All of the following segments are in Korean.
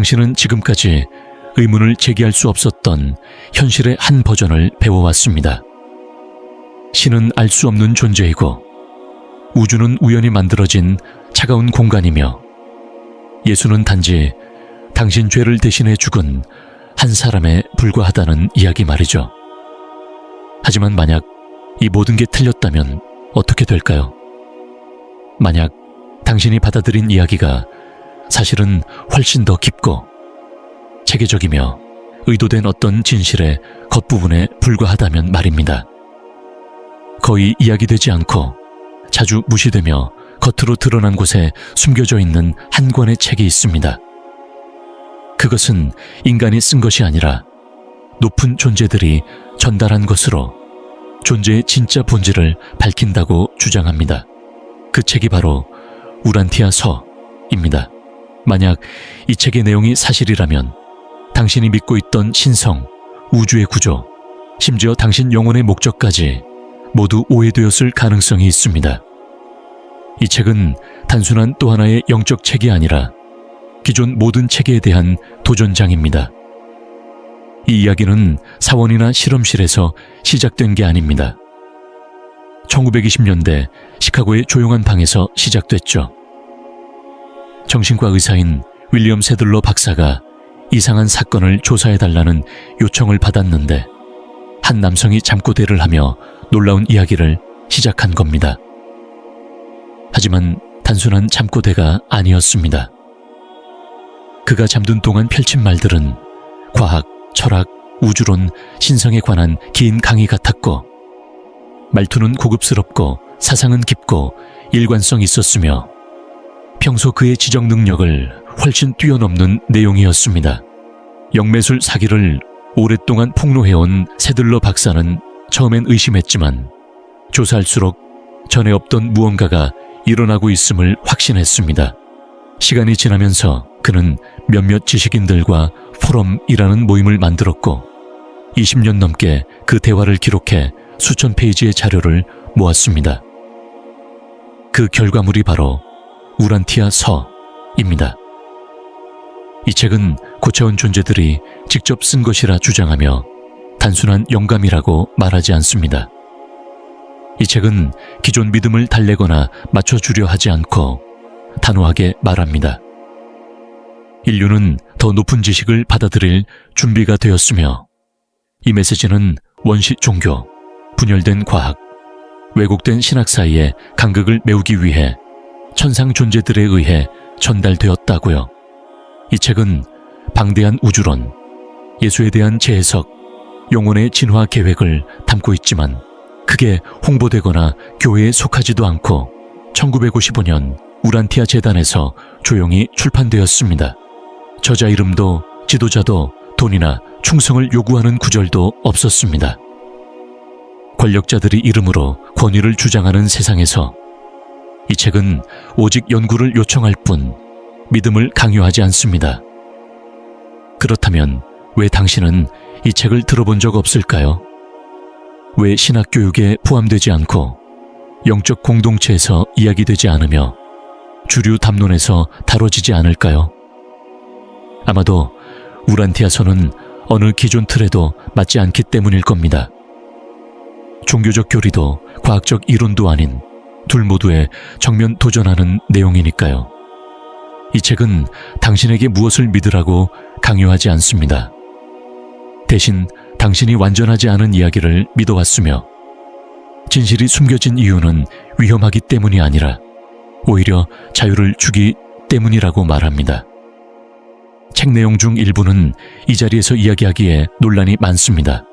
당신은 지금까지 의문을 제기할 수 없었던 현실의 한 버전을 배워왔습니다. 신은 알 수 없는 존재이고 우주는 우연히 만들어진 차가운 공간이며 예수는 단지 당신 죄를 대신해 죽은 한 사람에 불과하다는 이야기 말이죠. 하지만 만약 이 모든 게 틀렸다면 어떻게 될까요? 만약 당신이 받아들인 이야기가 사실은 훨씬 더 깊고 체계적이며 의도된 어떤 진실의 겉부분에 불과하다면 말입니다. 거의 이야기되지 않고 자주 무시되며 겉으로 드러난 곳에 숨겨져 있는 한 권의 책이 있습니다. 그것은 인간이 쓴 것이 아니라 높은 존재들이 전달한 것으로 존재의 진짜 본질을 밝힌다고 주장합니다. 그 책이 바로 우란티아 서입니다. 만약 이 책의 내용이 사실이라면 당신이 믿고 있던 신성, 우주의 구조, 심지어 당신 영혼의 목적까지 모두 오해되었을 가능성이 있습니다. 이 책은 단순한 또 하나의 영적 책이 아니라 기존 모든 체계에 대한 도전장입니다. 이 이야기는 사원이나 실험실에서 시작된 게 아닙니다. 1920년대 시카고의 조용한 방에서 시작됐죠. 정신과 의사인 윌리엄 세들러 박사가 이상한 사건을 조사해달라는 요청을 받았는데 한 남성이 잠꼬대를 하며 놀라운 이야기를 시작한 겁니다. 하지만 단순한 잠꼬대가 아니었습니다. 그가 잠든 동안 펼친 말들은 과학, 철학, 우주론, 신성에 관한 긴 강의 같았고 말투는 고급스럽고 사상은 깊고 일관성 있었으며 평소 그의 지적 능력을 훨씬 뛰어넘는 내용이었습니다. 영매술 사기를 오랫동안 폭로해온 세들러 박사는 처음엔 의심했지만 조사할수록 전에 없던 무언가가 일어나고 있음을 확신했습니다. 시간이 지나면서 그는 몇몇 지식인들과 포럼이라는 모임을 만들었고 20년 넘게 그 대화를 기록해 수천 페이지의 자료를 모았습니다. 그 결과물이 바로 우란티아 서입니다. 이 책은 고차원 존재들이 직접 쓴 것이라 주장하며 단순한 영감이라고 말하지 않습니다. 이 책은 기존 믿음을 달래거나 맞춰주려 하지 않고 단호하게 말합니다. 인류는 더 높은 지식을 받아들일 준비가 되었으며 이 메시지는 원시 종교, 분열된 과학, 왜곡된 신학 사이의 간극을 메우기 위해 천상 존재들에 의해 전달되었다고요. 이 책은 방대한 우주론, 예수에 대한 재해석, 영혼의 진화 계획을 담고 있지만 그게 홍보되거나 교회에 속하지도 않고 1955년 우란티아 재단에서 조용히 출판되었습니다. 저자 이름도 지도자도 돈이나 충성을 요구하는 구절도 없었습니다. 권력자들이 이름으로 권위를 주장하는 세상에서 이 책은 오직 연구를 요청할 뿐 믿음을 강요하지 않습니다. 그렇다면 왜 당신은 이 책을 들어본 적 없을까요? 왜 신학 교육에 포함되지 않고 영적 공동체에서 이야기되지 않으며 주류 담론에서 다뤄지지 않을까요? 아마도 우란티아서는 어느 기존 틀에도 맞지 않기 때문일 겁니다. 종교적 교리도 과학적 이론도 아닌 둘 모두에 정면 도전하는 내용이니까요. 이 책은 당신에게 무엇을 믿으라고 강요하지 않습니다. 대신 당신이 완전하지 않은 이야기를 믿어왔으며 진실이 숨겨진 이유는 위험하기 때문이 아니라 오히려 자유를 주기 때문이라고 말합니다. 책 내용 중 일부는 이 자리에서 이야기하기에 논란이 많습니다.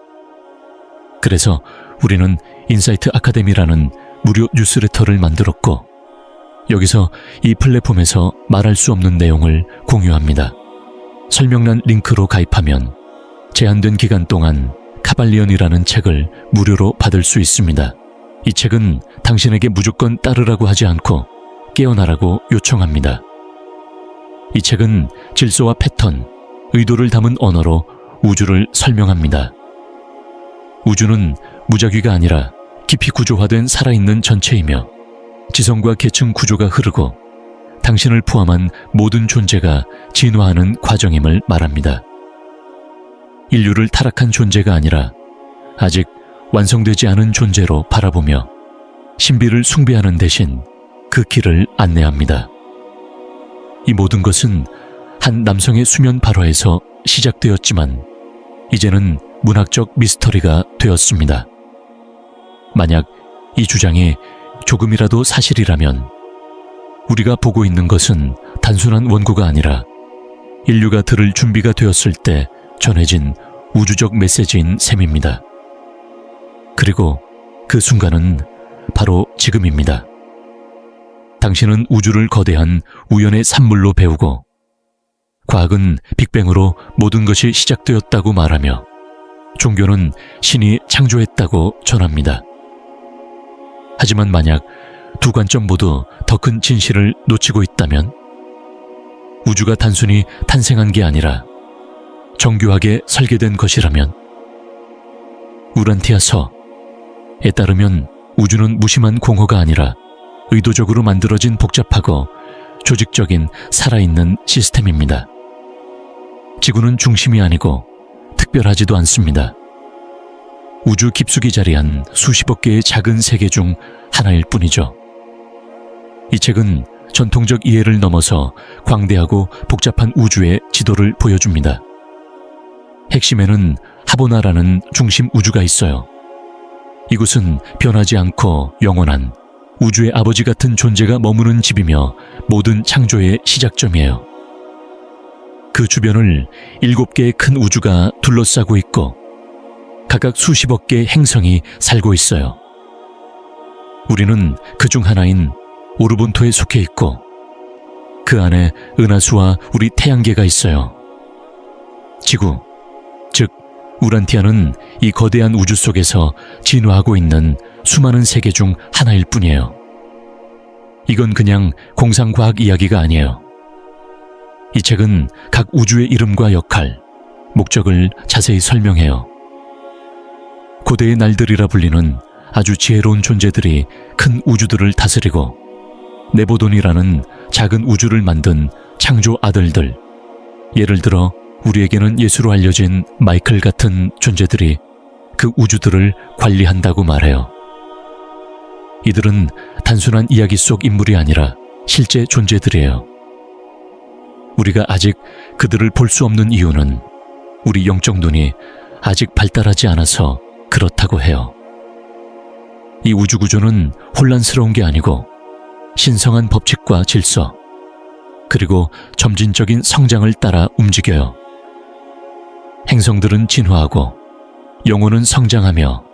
그래서 우리는 인사이트 아카데미라는 무료 뉴스레터를 만들었고 여기서 이 플랫폼에서 말할 수 없는 내용을 공유합니다. 설명란 링크로 가입하면 제한된 기간 동안 카발리언이라는 책을 무료로 받을 수 있습니다. 이 책은 당신에게 무조건 따르라고 하지 않고 깨어나라고 요청합니다. 이 책은 질서와 패턴, 의도를 담은 언어로 우주를 설명합니다. 우주는 무작위가 아니라 깊이 구조화된 살아있는 전체이며 지성과 계층 구조가 흐르고 당신을 포함한 모든 존재가 진화하는 과정임을 말합니다. 인류를 타락한 존재가 아니라 아직 완성되지 않은 존재로 바라보며 신비를 숭배하는 대신 그 길을 안내합니다. 이 모든 것은 한 남성의 수면 발화에서 시작되었지만 이제는 문학적 미스터리가 되었습니다. 만약 이 주장이 조금이라도 사실이라면 우리가 보고 있는 것은 단순한 원고가 아니라 인류가 들을 준비가 되었을 때 전해진 우주적 메시지인 셈입니다. 그리고 그 순간은 바로 지금입니다. 당신은 우주를 거대한 우연의 산물로 배우고 과학은 빅뱅으로 모든 것이 시작되었다고 말하며 종교는 신이 창조했다고 전합니다. 하지만 만약 두 관점 모두 더 큰 진실을 놓치고 있다면 우주가 단순히 탄생한 게 아니라 정교하게 설계된 것이라면 우란티아서에 따르면 우주는 무심한 공허가 아니라 의도적으로 만들어진 복잡하고 조직적인 살아있는 시스템입니다. 지구는 중심이 아니고 특별하지도 않습니다. 우주 깊숙이 자리한 수십억 개의 작은 세계 중 하나일 뿐이죠. 이 책은 전통적 이해를 넘어서 광대하고 복잡한 우주의 지도를 보여줍니다. 핵심에는 하보나라는 중심 우주가 있어요. 이곳은 변하지 않고 영원한 우주의 아버지 같은 존재가 머무는 집이며 모든 창조의 시작점이에요. 그 주변을 7개의 큰 우주가 둘러싸고 있고 각각 수십억 개의 행성이 살고 있어요. 우리는 그 중 하나인 오르본토에 속해 있고 그 안에 은하수와 우리 태양계가 있어요. 지구, 즉 우란티아는 이 거대한 우주 속에서 진화하고 있는 수많은 세계 중 하나일 뿐이에요. 이건 그냥 공상과학 이야기가 아니에요. 이 책은 각 우주의 이름과 역할, 목적을 자세히 설명해요. 고대의 날들이라 불리는 아주 지혜로운 존재들이 큰 우주들을 다스리고 네보돈이라는 작은 우주를 만든 창조 아들들, 예를 들어 우리에게는 예수로 알려진 마이클 같은 존재들이 그 우주들을 관리한다고 말해요. 이들은 단순한 이야기 속 인물이 아니라 실제 존재들이에요. 우리가 아직 그들을 볼 수 없는 이유는 우리 영적 눈이 아직 발달하지 않아서 그렇다고 해요. 이 우주 구조는 혼란스러운 게 아니고 신성한 법칙과 질서, 그리고 점진적인 성장을 따라 움직여요. 행성들은 진화하고 영혼은 성장하며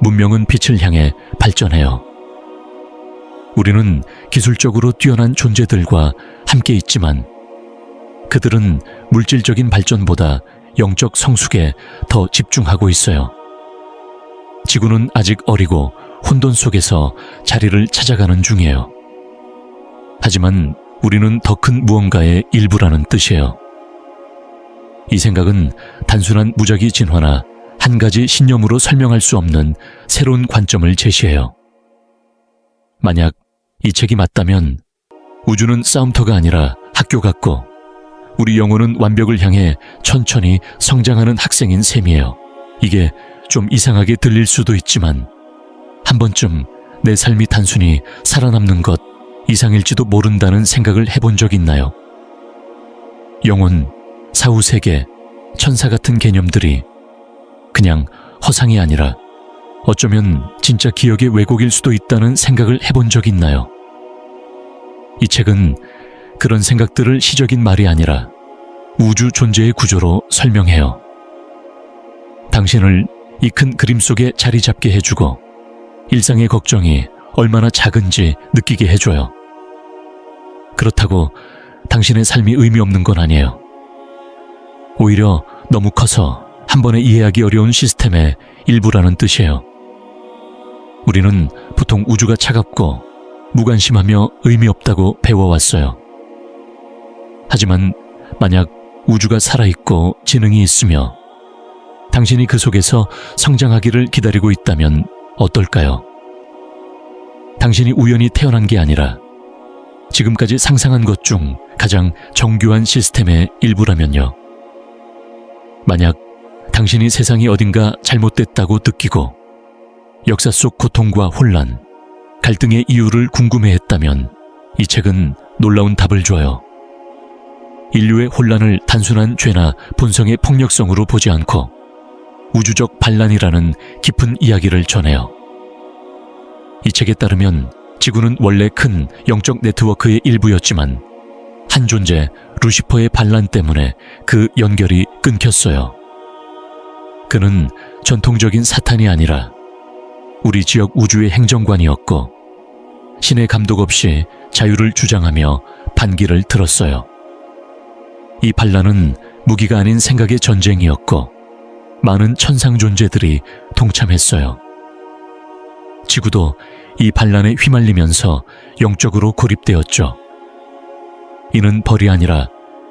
문명은 빛을 향해 발전해요. 우리는 기술적으로 뛰어난 존재들과 함께 있지만 그들은 물질적인 발전보다 영적 성숙에 더 집중하고 있어요. 지구는 아직 어리고 혼돈 속에서 자리를 찾아가는 중이에요. 하지만 우리는 더 큰 무언가의 일부라는 뜻이에요. 이 생각은 단순한 무작위 진화나 한 가지 신념으로 설명할 수 없는 새로운 관점을 제시해요. 만약 이 책이 맞다면 우주는 싸움터가 아니라 학교 같고 우리 영혼은 완벽을 향해 천천히 성장하는 학생인 셈이에요. 이게 좀 이상하게 들릴 수도 있지만 한 번쯤 내 삶이 단순히 살아남는 것 이상일지도 모른다는 생각을 해본 적 있나요? 영혼, 사후세계, 천사 같은 개념들이 그냥 허상이 아니라 어쩌면 진짜 기억의 왜곡일 수도 있다는 생각을 해본 적 있나요? 이 책은 그런 생각들을 시적인 말이 아니라 우주 존재의 구조로 설명해요. 당신을 이 큰 그림 속에 자리 잡게 해주고 일상의 걱정이 얼마나 작은지 느끼게 해줘요. 그렇다고 당신의 삶이 의미 없는 건 아니에요. 오히려 너무 커서 한 번에 이해하기 어려운 시스템의 일부라는 뜻이에요. 우리는 보통 우주가 차갑고 무관심하며 의미 없다고 배워왔어요. 하지만 만약 우주가 살아있고 지능이 있으며 당신이 그 속에서 성장하기를 기다리고 있다면 어떨까요? 당신이 우연히 태어난 게 아니라 지금까지 상상한 것 중 가장 정교한 시스템의 일부라면요. 만약 당신이 세상이 어딘가 잘못됐다고 느끼고 역사 속 고통과 혼란, 갈등의 이유를 궁금해했다면 이 책은 놀라운 답을 줘요. 인류의 혼란을 단순한 죄나 본성의 폭력성으로 보지 않고 우주적 반란이라는 깊은 이야기를 전해요. 이 책에 따르면 지구는 원래 큰 영적 네트워크의 일부였지만 한 존재, 루시퍼의 반란 때문에 그 연결이 끊겼어요. 그는 전통적인 사탄이 아니라 우리 지역 우주의 행정관이었고 신의 감독 없이 자유를 주장하며 반기를 들었어요. 이 반란은 무기가 아닌 생각의 전쟁이었고 많은 천상 존재들이 동참했어요. 지구도 이 반란에 휘말리면서 영적으로 고립되었죠. 이는 벌이 아니라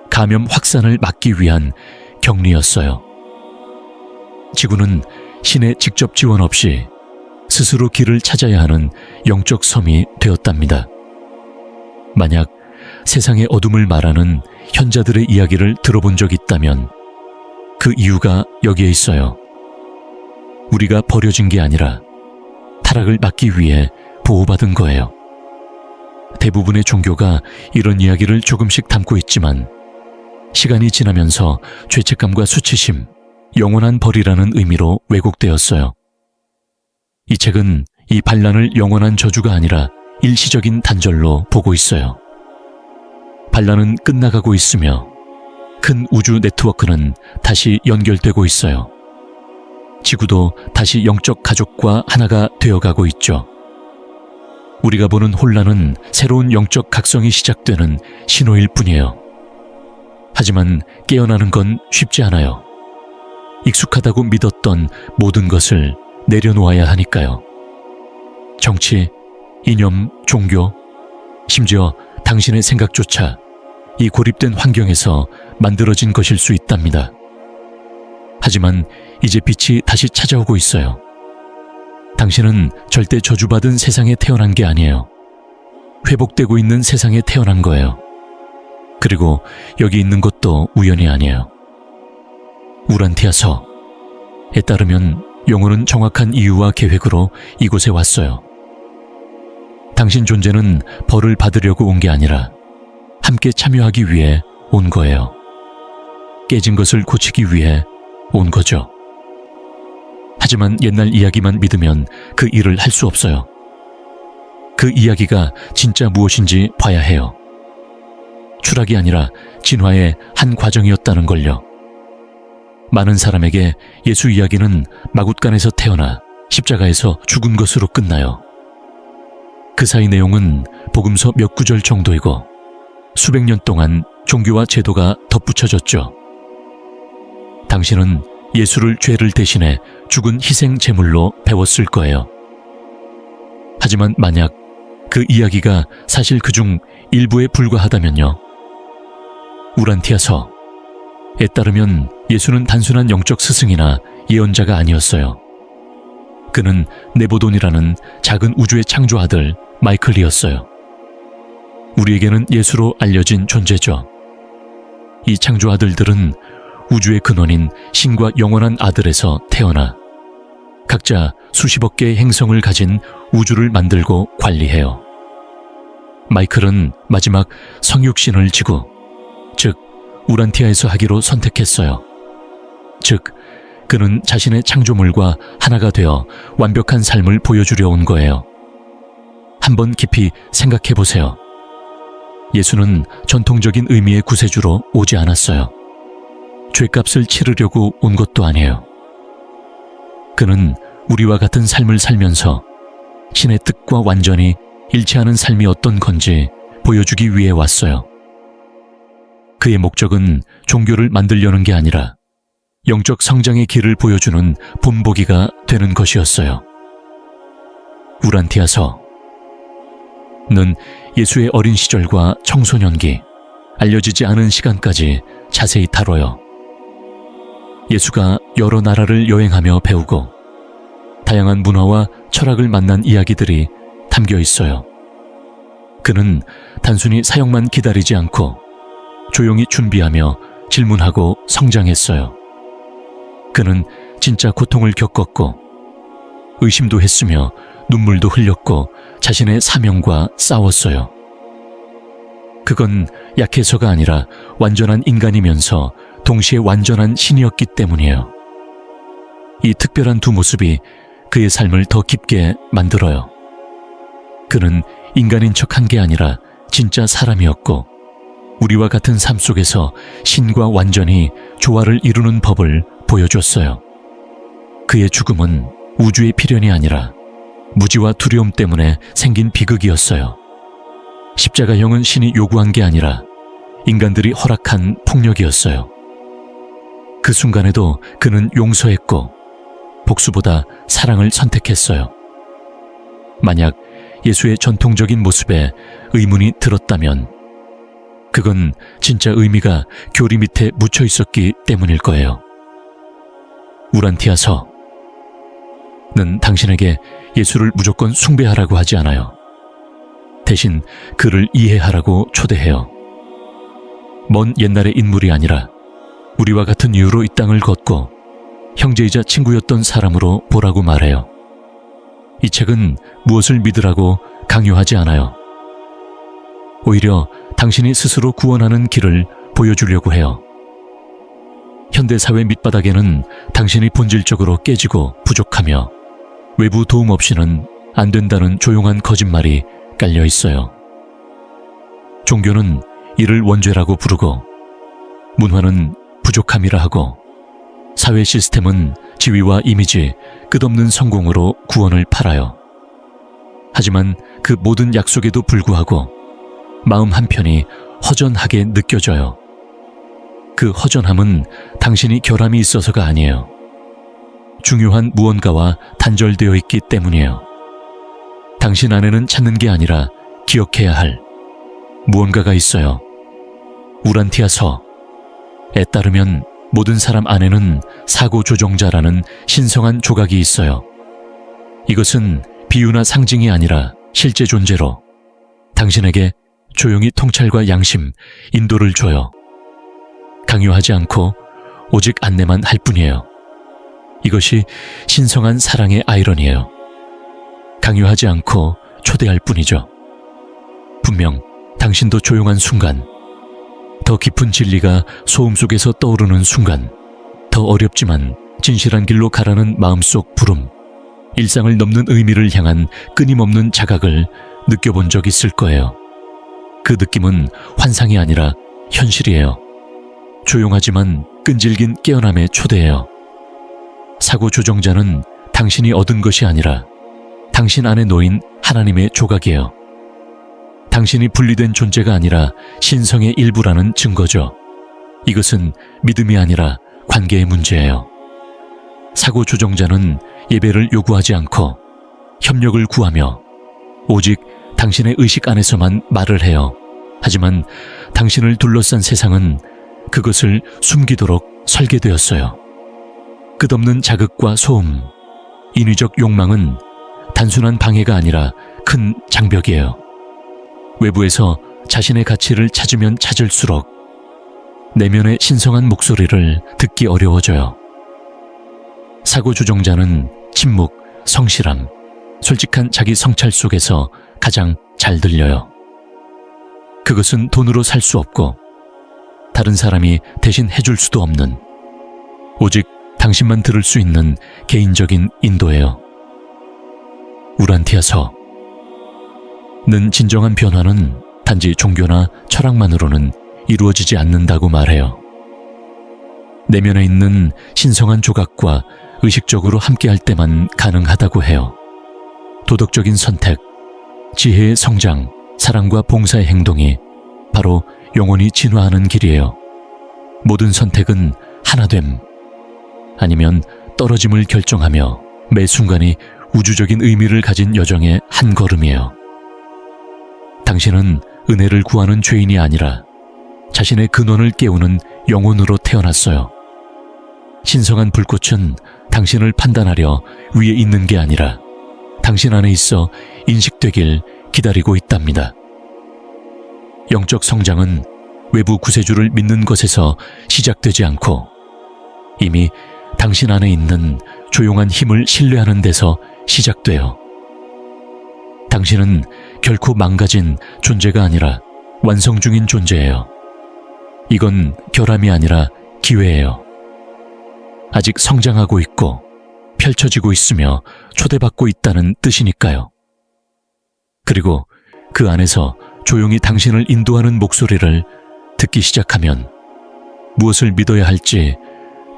감염 확산을 막기 위한 격리였어요. 지구는 신의 직접 지원 없이 스스로 길을 찾아야 하는 영적 섬이 되었답니다. 만약 세상의 어둠을 말하는 현자들의 이야기를 들어본 적 있다면 그 이유가 여기에 있어요. 우리가 버려진 게 아니라 타락을 막기 위해 보호받은 거예요. 대부분의 종교가 이런 이야기를 조금씩 담고 있지만 시간이 지나면서 죄책감과 수치심, 영원한 벌이라는 의미로 왜곡되었어요. 이 책은 이 반란을 영원한 저주가 아니라 일시적인 단절로 보고 있어요. 반란은 끝나가고 있으며 큰 우주 네트워크는 다시 연결되고 있어요. 지구도 다시 영적 가족과 하나가 되어가고 있죠. 우리가 보는 혼란은 새로운 영적 각성이 시작되는 신호일 뿐이에요. 하지만 깨어나는 건 쉽지 않아요. 익숙하다고 믿었던 모든 것을 내려놓아야 하니까요. 정치, 이념, 종교, 심지어 당신의 생각조차 이 고립된 환경에서 만들어진 것일 수 있답니다. 하지만 이제 빛이 다시 찾아오고 있어요. 당신은 절대 저주받은 세상에 태어난 게 아니에요. 회복되고 있는 세상에 태어난 거예요. 그리고 여기 있는 것도 우연이 아니에요. 우란티아서에 따르면 영혼은 정확한 이유와 계획으로 이곳에 왔어요. 당신 존재는 벌을 받으려고 온 게 아니라 함께 참여하기 위해 온 거예요. 깨진 것을 고치기 위해 온 거죠. 하지만 옛날 이야기만 믿으면 그 일을 할 수 없어요. 그 이야기가 진짜 무엇인지 봐야 해요. 추락이 아니라 진화의 한 과정이었다는 걸요. 많은 사람에게 예수 이야기는 마굿간에서 태어나 십자가에서 죽은 것으로 끝나요. 그 사이 내용은 복음서 몇 구절 정도이고 수백 년 동안 종교와 제도가 덧붙여졌죠. 당신은 예수를 죄를 대신해 죽은 희생 제물로 배웠을 거예요. 하지만 만약 그 이야기가 사실 그중 일부에 불과하다면요. 우란티아서에 따르면 예수는 단순한 영적 스승이나 예언자가 아니었어요. 그는 네보돈이라는 작은 우주의 창조 아들 마이클이었어요. 우리에게는 예수로 알려진 존재죠. 이 창조 아들들은 우주의 근원인 신과 영원한 아들에서 태어나 각자 수십억 개의 행성을 가진 우주를 만들고 관리해요. 마이클은 마지막 성육신을 지고, 즉 우란티아에서 하기로 선택했어요. 즉 그는 자신의 창조물과 하나가 되어 완벽한 삶을 보여주려 온 거예요. 한번 깊이 생각해 보세요. 예수는 전통적인 의미의 구세주로 오지 않았어요. 죄값을 치르려고 온 것도 아니에요. 그는 우리와 같은 삶을 살면서 신의 뜻과 완전히 일치하는 삶이 어떤 건지 보여주기 위해 왔어요. 그의 목적은 종교를 만들려는 게 아니라 영적 성장의 길을 보여주는 본보기가 되는 것이었어요. 우란티아서는 예수의 어린 시절과 청소년기, 알려지지 않은 시간까지 자세히 다뤄요. 예수가 여러 나라를 여행하며 배우고 다양한 문화와 철학을 만난 이야기들이 담겨 있어요. 그는 단순히 사형만 기다리지 않고 조용히 준비하며 질문하고 성장했어요. 그는 진짜 고통을 겪었고 의심도 했으며 눈물도 흘렸고 자신의 사명과 싸웠어요. 그건 약해서가 아니라 완전한 인간이면서 동시에 완전한 신이었기 때문이에요. 이 특별한 두 모습이 그의 삶을 더 깊게 만들어요. 그는 인간인 척한 게 아니라 진짜 사람이었고 우리와 같은 삶 속에서 신과 완전히 조화를 이루는 법을 보여줬어요. 그의 죽음은 우주의 필연이 아니라 무지와 두려움 때문에 생긴 비극이었어요. 십자가형은 신이 요구한 게 아니라 인간들이 허락한 폭력이었어요. 그 순간에도 그는 용서했고 복수보다 사랑을 선택했어요. 만약 예수의 전통적인 모습에 의문이 들었다면 그건 진짜 의미가 교리 밑에 묻혀 있었기 때문일 거예요. 우란티아서, 는 당신에게 예수를 무조건 숭배하라고 하지 않아요. 대신 그를 이해하라고 초대해요. 먼 옛날의 인물이 아니라 우리와 같은 이유로 이 땅을 걷고 형제이자 친구였던 사람으로 보라고 말해요. 이 책은 무엇을 믿으라고 강요하지 않아요. 오히려 당신이 스스로 구원하는 길을 보여주려고 해요. 현대사회 밑바닥에는 당신이 본질적으로 깨지고 부족하며 외부 도움 없이는 안 된다는 조용한 거짓말이 깔려 있어요. 종교는 이를 원죄라고 부르고 문화는 부족함이라 하고 사회 시스템은 지위와 이미지, 끝없는 성공으로 구원을 팔아요. 하지만 그 모든 약속에도 불구하고 마음 한편이 허전하게 느껴져요. 그 허전함은 당신이 결함이 있어서가 아니에요. 중요한 무언가와 단절되어 있기 때문이에요. 당신 안에는 찾는 게 아니라 기억해야 할 무언가가 있어요. 우란티아서에 따르면 모든 사람 안에는 사고조정자라는 신성한 조각이 있어요. 이것은 비유나 상징이 아니라 실제 존재로 당신에게 조용히 통찰과 양심, 인도를 줘요. 강요하지 않고 오직 안내만 할 뿐이에요. 이것이 신성한 사랑의 아이러니예요. 강요하지 않고 초대할 뿐이죠. 분명 당신도 조용한 순간, 더 깊은 진리가 소음 속에서 떠오르는 순간, 더 어렵지만 진실한 길로 가라는 마음속 부름, 일상을 넘는 의미를 향한 끊임없는 자각을 느껴본 적 있을 거예요. 그 느낌은 환상이 아니라 현실이에요. 조용하지만 끈질긴 깨어남의 초대예요. 사고 조정자는 당신이 얻은 것이 아니라 당신 안에 놓인 하나님의 조각이에요. 당신이 분리된 존재가 아니라 신성의 일부라는 증거죠. 이것은 믿음이 아니라 관계의 문제예요. 사고 조정자는 예배를 요구하지 않고 협력을 구하며 오직 당신의 의식 안에서만 말을 해요. 하지만 당신을 둘러싼 세상은 그것을 숨기도록 설계되었어요. 끝없는 자극과 소음, 인위적 욕망은 단순한 방해가 아니라 큰 장벽이에요. 외부에서 자신의 가치를 찾으면 찾을수록 내면의 신성한 목소리를 듣기 어려워져요. 사고조정자는 침묵, 성실함, 솔직한 자기 성찰 속에서 가장 잘 들려요. 그것은 돈으로 살 수 없고 다른 사람이 대신 해줄 수도 없는, 오직 당신만 들을 수 있는 개인적인 인도예요. 우란티아서, 는 진정한 변화는 단지 종교나 철학만으로는 이루어지지 않는다고 말해요. 내면에 있는 신성한 조각과 의식적으로 함께할 때만 가능하다고 해요. 도덕적인 선택, 지혜의 성장, 사랑과 봉사의 행동이 바로 영원히 진화하는 길이에요. 모든 선택은 하나됨, 아니면 떨어짐을 결정하며 매 순간이 우주적인 의미를 가진 여정의 한 걸음이에요. 당신은 은혜를 구하는 죄인이 아니라 자신의 근원을 깨우는 영혼으로 태어났어요. 신성한 불꽃은 당신을 판단하려 위에 있는 게 아니라 당신 안에 있어 인식되길 기다리고 있답니다. 영적 성장은 외부 구세주를 믿는 것에서 시작되지 않고 이미 당신 안에 있는 조용한 힘을 신뢰하는 데서 시작돼요. 당신은 결코 망가진 존재가 아니라 완성 중인 존재예요. 이건 결함이 아니라 기회예요. 아직 성장하고 있고 펼쳐지고 있으며 초대받고 있다는 뜻이니까요. 그리고 그 안에서 조용히 당신을 인도하는 목소리를 듣기 시작하면 무엇을 믿어야 할지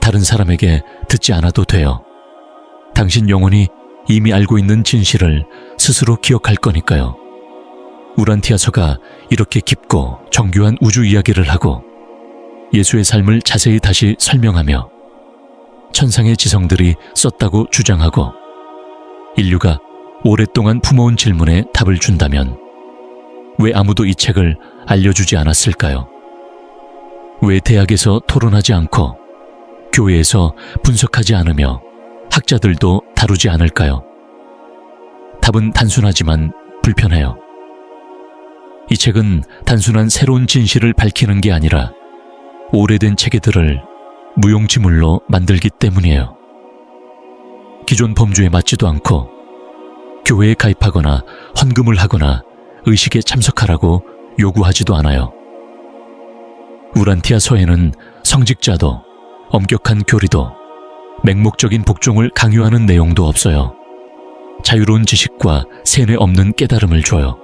다른 사람에게 듣지 않아도 돼요. 당신 영혼이 이미 알고 있는 진실을 스스로 기억할 거니까요. 우란티아서가 이렇게 깊고 정교한 우주 이야기를 하고 예수의 삶을 자세히 다시 설명하며 천상의 지성들이 썼다고 주장하고 인류가 오랫동안 품어온 질문에 답을 준다면 왜 아무도 이 책을 알려주지 않았을까요? 왜 대학에서 토론하지 않고 교회에서 분석하지 않으며 학자들도 다루지 않을까요? 답은 단순하지만 불편해요. 이 책은 단순한 새로운 진실을 밝히는 게 아니라 오래된 체계들을 무용지물로 만들기 때문이에요. 기존 범주에 맞지도 않고 교회에 가입하거나 헌금을 하거나 의식에 참석하라고 요구하지도 않아요. 우란티아서에는 성직자도 엄격한 교리도 맹목적인 복종을 강요하는 내용도 없어요. 자유로운 지식과 세뇌 없는 깨달음을 줘요.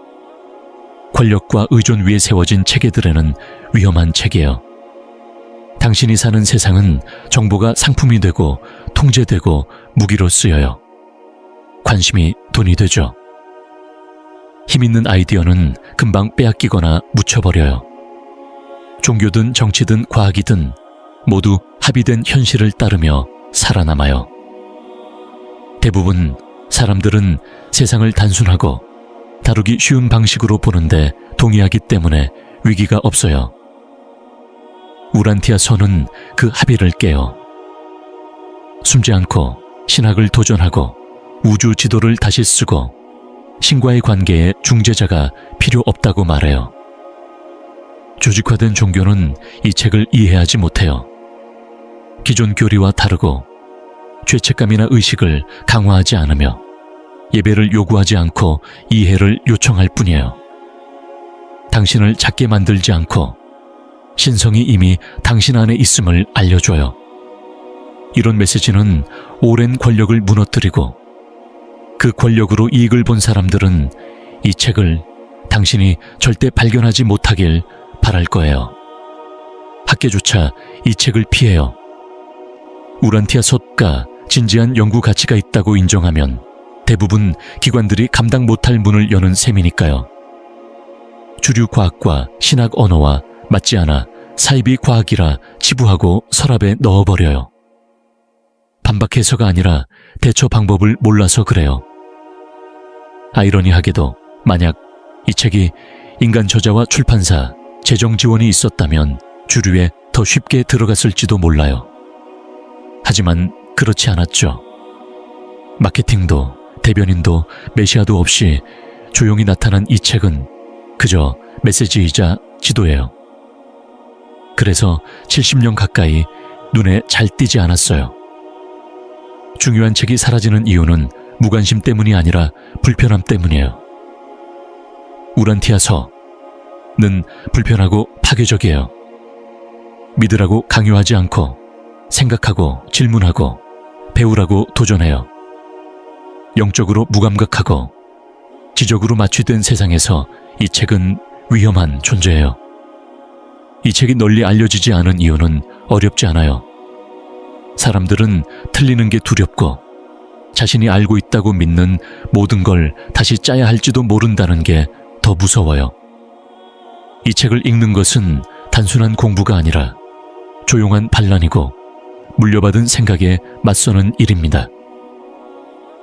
권력과 의존 위에 세워진 체계들에는 위험한 책이에요. 당신이 사는 세상은 정보가 상품이 되고 통제되고 무기로 쓰여요. 관심이 돈이 되죠. 힘있는 아이디어는 금방 빼앗기거나 묻혀버려요. 종교든 정치든 과학이든 모두 합의된 현실을 따르며 살아남아요. 대부분 사람들은 세상을 단순하고 다루기 쉬운 방식으로 보는데 동의하기 때문에 위기가 없어요. 우란티아서는 그 합의를 깨요. 숨지 않고 신학을 도전하고 우주 지도를 다시 쓰고 신과의 관계에 중재자가 필요 없다고 말해요. 조직화된 종교는 이 책을 이해하지 못해요. 기존 교리와 다르고 죄책감이나 의식을 강화하지 않으며 예배를 요구하지 않고 이해를 요청할 뿐이에요. 당신을 작게 만들지 않고 신성이 이미 당신 안에 있음을 알려줘요. 이런 메시지는 오랜 권력을 무너뜨리고 그 권력으로 이익을 본 사람들은 이 책을 당신이 절대 발견하지 못하길 바랄 거예요. 학계조차 이 책을 피해요. 우란티아서가 진지한 연구 가치가 있다고 인정하면 대부분 기관들이 감당 못할 문을 여는 셈이니까요. 주류 과학과 신학 언어와 맞지 않아 사이비 과학이라 치부하고 서랍에 넣어버려요. 반박해서가 아니라 대처 방법을 몰라서 그래요. 아이러니하게도 만약 이 책이 인간 저자와 출판사, 재정 지원이 있었다면 주류에 더 쉽게 들어갔을지도 몰라요. 하지만 그렇지 않았죠. 마케팅도 대변인도 메시아도 없이 조용히 나타난 이 책은 그저 메시지이자 지도예요. 그래서 70년 가까이 눈에 잘 띄지 않았어요. 중요한 책이 사라지는 이유는 무관심 때문이 아니라 불편함 때문이에요. 우란티아서는 불편하고 파괴적이에요. 믿으라고 강요하지 않고 생각하고 질문하고 배우라고 도전해요. 영적으로 무감각하고 지적으로 마취된 세상에서 이 책은 위험한 존재예요. 이 책이 널리 알려지지 않은 이유는 어렵지 않아요. 사람들은 틀리는 게 두렵고 자신이 알고 있다고 믿는 모든 걸 다시 짜야 할지도 모른다는 게 더 무서워요. 이 책을 읽는 것은 단순한 공부가 아니라 조용한 반란이고 물려받은 생각에 맞서는 일입니다.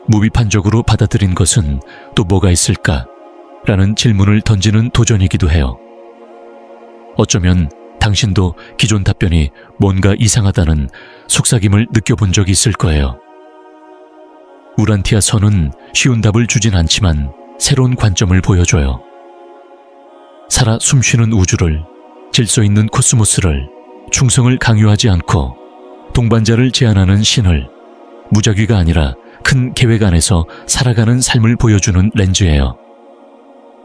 무비판적으로 받아들인 것은 또 뭐가 있을까? 라는 질문을 던지는 도전이기도 해요. 어쩌면 당신도 기존 답변이 뭔가 이상하다는 속삭임을 느껴본 적이 있을 거예요. 우란티아서는 쉬운 답을 주진 않지만 새로운 관점을 보여줘요. 살아 숨쉬는 우주를, 질서 있는 코스모스를, 충성을 강요하지 않고 동반자를 제한하는 신을, 무작위가 아니라 큰 계획 안에서 살아가는 삶을 보여주는 렌즈예요.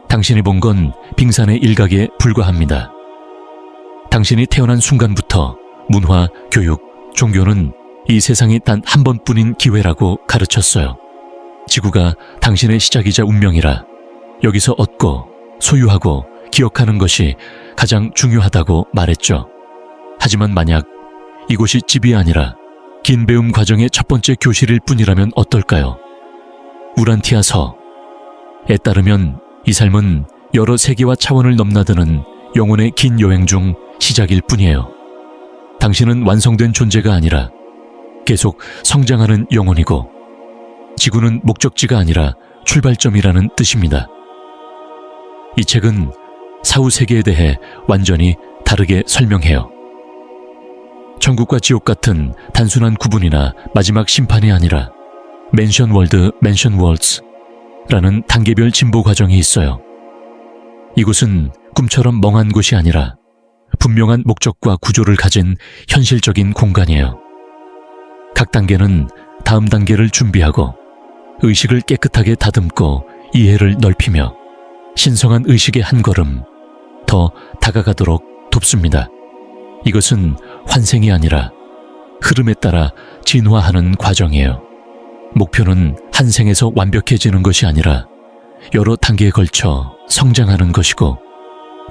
당신이 본 건 빙산의 일각에 불과합니다. 당신이 태어난 순간부터 문화, 교육, 종교는 이 세상이 단 한 번뿐인 기회라고 가르쳤어요. 지구가 당신의 시작이자 운명이라 여기서 얻고 소유하고 기억하는 것이 가장 중요하다고 말했죠. 하지만 만약 이곳이 집이 아니라 긴 배움 과정의 첫 번째 교실일 뿐이라면 어떨까요? 우란티아서에 따르면 이 삶은 여러 세계와 차원을 넘나드는 영혼의 긴 여행 중 시작일 뿐이에요. 당신은 완성된 존재가 아니라 계속 성장하는 영혼이고, 지구는 목적지가 아니라 출발점이라는 뜻입니다. 이 책은 사후 세계에 대해 완전히 다르게 설명해요. 천국과 지옥 같은 단순한 구분이나 마지막 심판이 아니라 맨션 월드, 맨션 월드라는 단계별 진보 과정이 있어요. 이곳은 꿈처럼 멍한 곳이 아니라 분명한 목적과 구조를 가진 현실적인 공간이에요. 각 단계는 다음 단계를 준비하고 의식을 깨끗하게 다듬고 이해를 넓히며 신성한 의식의 한 걸음 더 다가가도록 돕습니다. 이것은 환생이 아니라 흐름에 따라 진화하는 과정이에요. 목표는 한 생에서 완벽해지는 것이 아니라 여러 단계에 걸쳐 성장하는 것이고,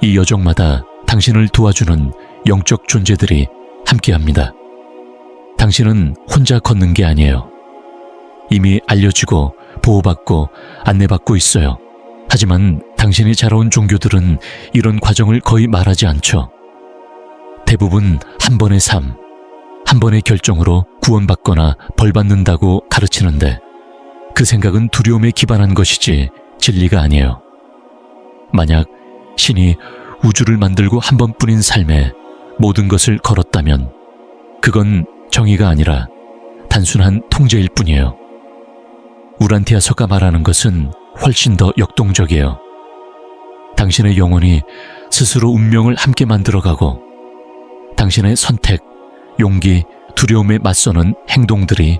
이 여정마다 당신을 도와주는 영적 존재들이 함께합니다. 당신은 혼자 걷는 게 아니에요. 이미 알려지고 보호받고 안내받고 있어요. 하지만 당신이 자라온 종교들은 이런 과정을 거의 말하지 않죠. 대부분 한 번의 삶, 한 번의 결정으로 구원받거나 벌받는다고 가르치는데, 그 생각은 두려움에 기반한 것이지 진리가 아니에요. 만약 신이 우주를 만들고 한 번뿐인 삶에 모든 것을 걸었다면 그건 정의가 아니라 단순한 통제일 뿐이에요. 우란티아서가 말하는 것은 훨씬 더 역동적이에요. 당신의 영혼이 스스로 운명을 함께 만들어가고, 당신의 선택, 용기, 두려움에 맞서는 행동들이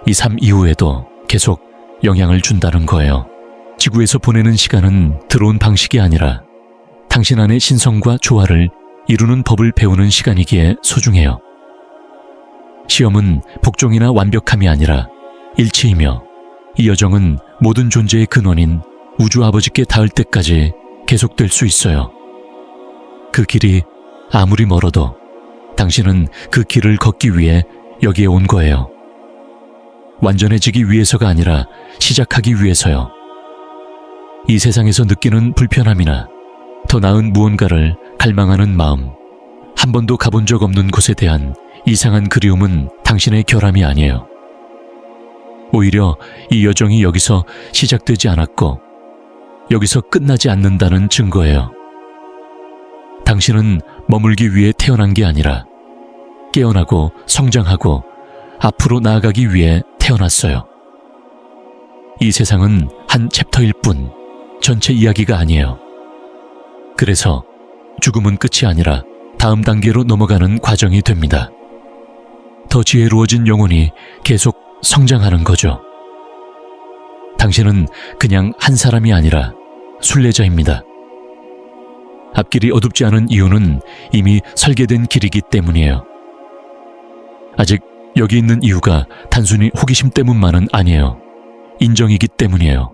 이 삶 이후에도 계속 영향을 준다는 거예요. 지구에서 보내는 시간은 들어온 방식이 아니라 당신 안의 신성과 조화를 이루는 법을 배우는 시간이기에 소중해요. 시험은 복종이나 완벽함이 아니라 일치이며, 이 여정은 모든 존재의 근원인 우주 아버지께 닿을 때까지 계속될 수 있어요. 그 길이 아무리 멀어도 당신은 그 길을 걷기 위해 여기에 온 거예요. 완전해지기 위해서가 아니라 시작하기 위해서요. 이 세상에서 느끼는 불편함이나 더 나은 무언가를 갈망하는 마음, 한 번도 가본 적 없는 곳에 대한 이상한 그리움은 당신의 결함이 아니에요. 오히려 이 여정이 여기서 시작되지 않았고 여기서 끝나지 않는다는 증거예요. 당신은 머물기 위해 태어난 게 아니라 깨어나고 성장하고 앞으로 나아가기 위해 태어났어요. 이 세상은 한 챕터일 뿐 전체 이야기가 아니에요. 그래서 죽음은 끝이 아니라 다음 단계로 넘어가는 과정이 됩니다. 더 지혜로워진 영혼이 계속 성장하는 거죠. 당신은 그냥 한 사람이 아니라 순례자입니다. 앞길이 어둡지 않은 이유는 이미 설계된 길이기 때문이에요. 아직 여기 있는 이유가 단순히 호기심 때문만은 아니에요. 인정이기 때문이에요.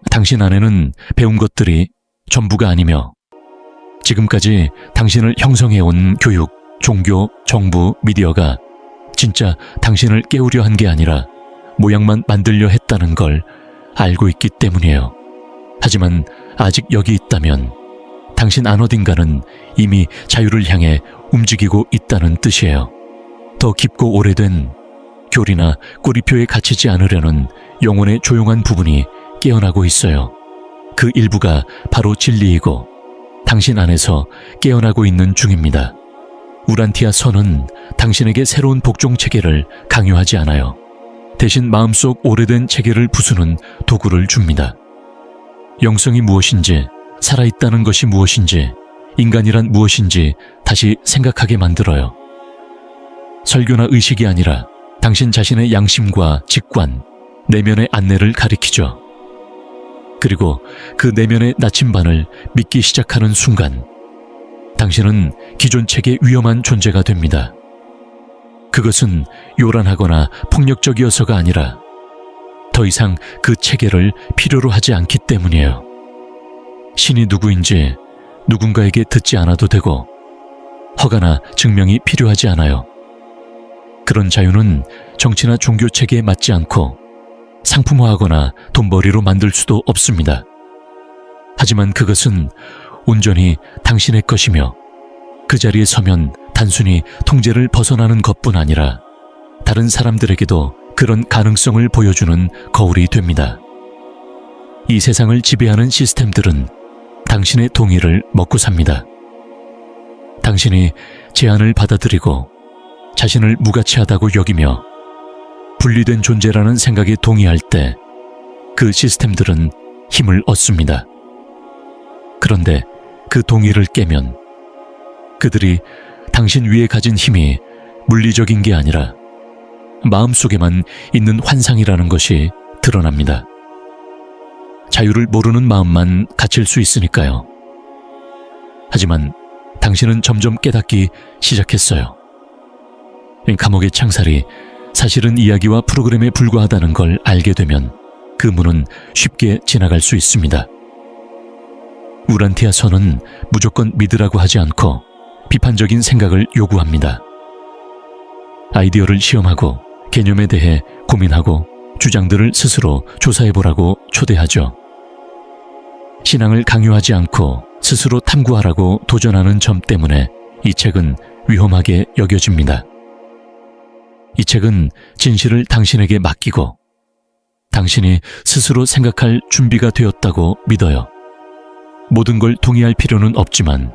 당신 안에는 배운 것들이 전부가 아니며, 지금까지 당신을 형성해온 교육, 종교, 정부, 미디어가 진짜 당신을 깨우려 한 게 아니라 모양만 만들려 했다는 걸 알고 있기 때문이에요. 하지만 아직 여기 있다면 당신 안 어딘가는 이미 자유를 향해 움직이고 있다는 뜻이에요. 더 깊고 오래된 교리나 꼬리표에 갇히지 않으려는 영혼의 조용한 부분이 깨어나고 있어요. 그 일부가 바로 진리이고 당신 안에서 깨어나고 있는 중입니다. 우란티아 서는 당신에게 새로운 복종 체계를 강요하지 않아요. 대신 마음속 오래된 체계를 부수는 도구를 줍니다. 영성이 무엇인지, 살아있다는 것이 무엇인지, 인간이란 무엇인지 다시 생각하게 만들어요. 설교나 의식이 아니라 당신 자신의 양심과 직관, 내면의 안내를 가리키죠. 그리고 그 내면의 나침반을 믿기 시작하는 순간 당신은 기존 책의 위험한 존재가 됩니다. 그것은 요란하거나 폭력적이어서가 아니라 더 이상 그 체계를 필요로 하지 않기 때문이에요. 신이 누구인지 누군가에게 듣지 않아도 되고 허가나 증명이 필요하지 않아요. 그런 자유는 정치나 종교 체계에 맞지 않고 상품화하거나 돈벌이로 만들 수도 없습니다. 하지만 그것은 온전히 당신의 것이며 그 자리에 서면 단순히 통제를 벗어나는 것뿐 아니라 다른 사람들에게도 그런 가능성을 보여주는 거울이 됩니다. 이 세상을 지배하는 시스템들은 당신의 동의를 먹고 삽니다. 당신이 제안을 받아들이고 자신을 무가치하다고 여기며 분리된 존재라는 생각에 동의할 때 그 시스템들은 힘을 얻습니다. 그런데 그 동의를 깨면 그들이 당신 위에 가진 힘이 물리적인 게 아니라 마음속에만 있는 환상이라는 것이 드러납니다. 자유를 모르는 마음만 갇힐 수 있으니까요. 하지만 당신은 점점 깨닫기 시작했어요. 감옥의 창살이 사실은 이야기와 프로그램에 불과하다는 걸 알게 되면 그 문은 쉽게 지나갈 수 있습니다. 우란티아 선은 무조건 믿으라고 하지 않고 비판적인 생각을 요구합니다. 아이디어를 시험하고 개념에 대해 고민하고 주장들을 스스로 조사해보라고 초대하죠. 신앙을 강요하지 않고 스스로 탐구하라고 도전하는 점 때문에 이 책은 위험하게 여겨집니다. 이 책은 진실을 당신에게 맡기고 당신이 스스로 생각할 준비가 되었다고 믿어요. 모든 걸 동의할 필요는 없지만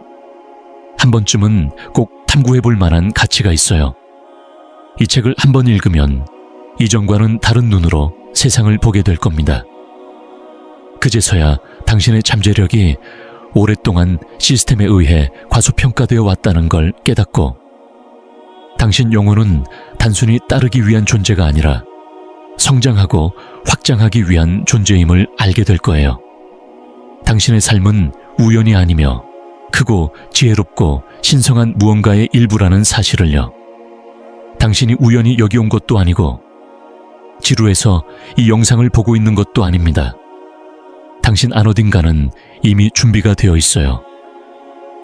한 번쯤은 꼭 탐구해볼 만한 가치가 있어요. 이 책을 한 번 읽으면 이전과는 다른 눈으로 세상을 보게 될 겁니다. 그제서야 당신의 잠재력이 오랫동안 시스템에 의해 과소평가되어 왔다는 걸 깨닫고 당신 영혼은 단순히 따르기 위한 존재가 아니라 성장하고 확장하기 위한 존재임을 알게 될 거예요. 당신의 삶은 우연이 아니며 크고 지혜롭고 신성한 무언가의 일부라는 사실을요. 당신이 우연히 여기 온 것도 아니고 지루해서 이 영상을 보고 있는 것도 아닙니다. 당신 안 어딘가는 이미 준비가 되어 있어요.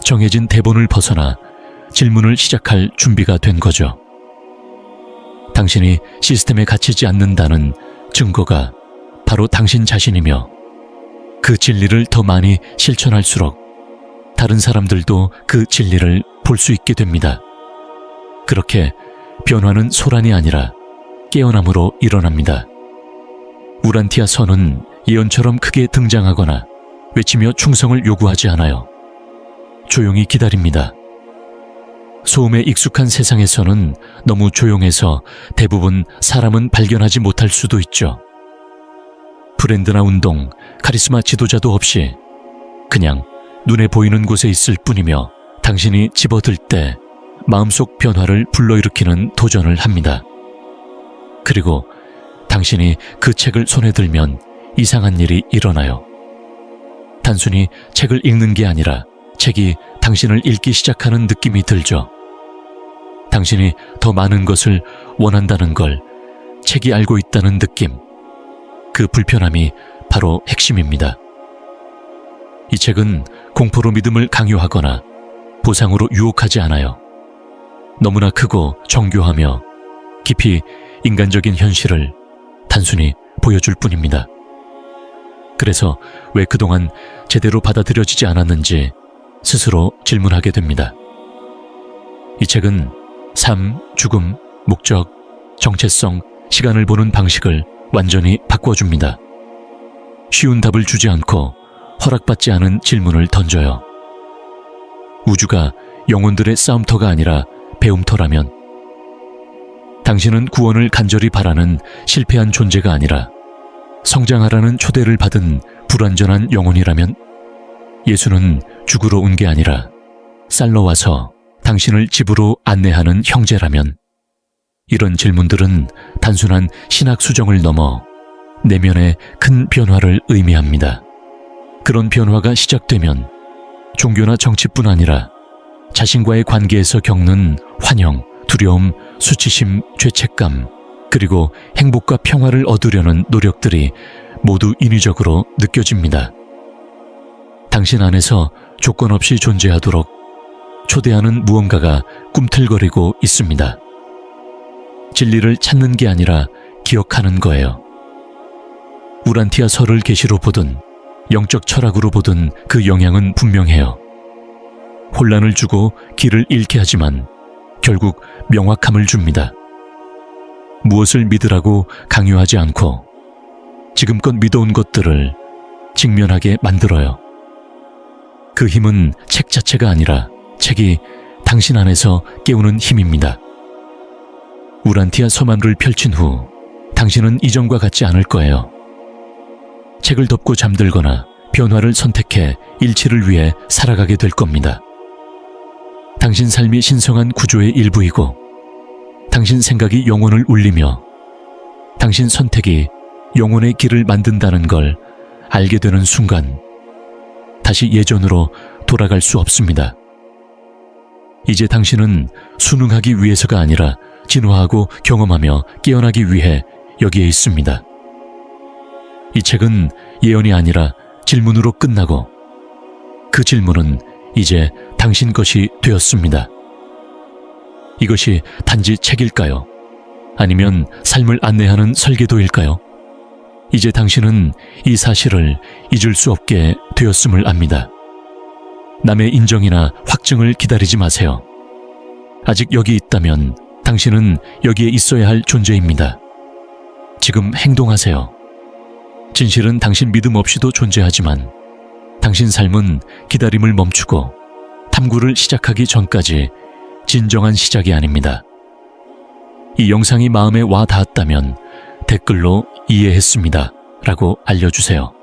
정해진 대본을 벗어나 질문을 시작할 준비가 된 거죠. 당신이 시스템에 갇히지 않는다는 증거가 바로 당신 자신이며 그 진리를 더 많이 실천할수록 다른 사람들도 그 진리를 볼 수 있게 됩니다. 그렇게 변화는 소란이 아니라 깨어남으로 일어납니다. 우란티아 선은 예언처럼 크게 등장하거나 외치며 충성을 요구하지 않아요. 조용히 기다립니다. 소음에 익숙한 세상에서는 너무 조용해서 대부분 사람은 발견하지 못할 수도 있죠. 브랜드나 운동, 카리스마 지도자도 없이 그냥 눈에 보이는 곳에 있을 뿐이며 당신이 집어들 때 마음속 변화를 불러일으키는 도전을 합니다. 그리고 당신이 그 책을 손에 들면 이상한 일이 일어나요. 단순히 책을 읽는 게 아니라 책이 당신을 읽기 시작하는 느낌이 들죠. 당신이 더 많은 것을 원한다는 걸 책이 알고 있다는 느낌. 그 불편함이 바로 핵심입니다. 이 책은 공포로 믿음을 강요하거나 보상으로 유혹하지 않아요. 너무나 크고 정교하며 깊이 인간적인 현실을 단순히 보여줄 뿐입니다. 그래서 왜 그동안 제대로 받아들여지지 않았는지 스스로 질문하게 됩니다. 이 책은 삶, 죽음, 목적, 정체성, 시간을 보는 방식을 완전히 바꿔줍니다. 쉬운 답을 주지 않고 허락받지 않은 질문을 던져요. 우주가 영혼들의 싸움터가 아니라 배움터라면 당신은 구원을 간절히 바라는 실패한 존재가 아니라 성장하라는 초대를 받은 불완전한 영혼이라면 예수는 죽으러 온 게 아니라 쌀러 와서 당신을 집으로 안내하는 형제라면 이런 질문들은 단순한 신학 수정을 넘어 내면의 큰 변화를 의미합니다. 그런 변화가 시작되면 종교나 정치뿐 아니라 자신과의 관계에서 겪는 환영, 두려움, 수치심, 죄책감, 그리고 행복과 평화를 얻으려는 노력들이 모두 인위적으로 느껴집니다. 당신 안에서 조건 없이 존재하도록 초대하는 무언가가 꿈틀거리고 있습니다. 진리를 찾는 게 아니라 기억하는 거예요. 우란티아 설을 계시로 보든 영적 철학으로 보든 그 영향은 분명해요. 혼란을 주고 길을 잃게 하지만 결국 명확함을 줍니다. 무엇을 믿으라고 강요하지 않고 지금껏 믿어온 것들을 직면하게 만들어요. 그 힘은 책 자체가 아니라 책이 당신 안에서 깨우는 힘입니다. 우란티아 서만을 펼친 후 당신은 이전과 같지 않을 거예요. 책을 덮고 잠들거나 변화를 선택해 일치를 위해 살아가게 될 겁니다. 당신 삶이 신성한 구조의 일부이고 당신 생각이 영혼을 울리며 당신 선택이 영혼의 길을 만든다는 걸 알게 되는 순간 다시 예전으로 돌아갈 수 없습니다. 이제 당신은 순응하기 위해서가 아니라 진화하고 경험하며 깨어나기 위해 여기에 있습니다. 이 책은 예언이 아니라 질문으로 끝나고 그 질문은 이제 당신 것이 되었습니다. 이것이 단지 책일까요? 아니면 삶을 안내하는 설계도일까요? 이제 당신은 이 사실을 잊을 수 없게 되었음을 압니다. 남의 인정이나 확증을 기다리지 마세요. 아직 여기 있다면 당신은 여기에 있어야 할 존재입니다. 지금 행동하세요. 진실은 당신 믿음 없이도 존재하지만 당신 삶은 기다림을 멈추고 탐구를 시작하기 전까지 진정한 시작이 아닙니다. 이 영상이 마음에 와 닿았다면 댓글로 이해했습니다 라고 알려주세요.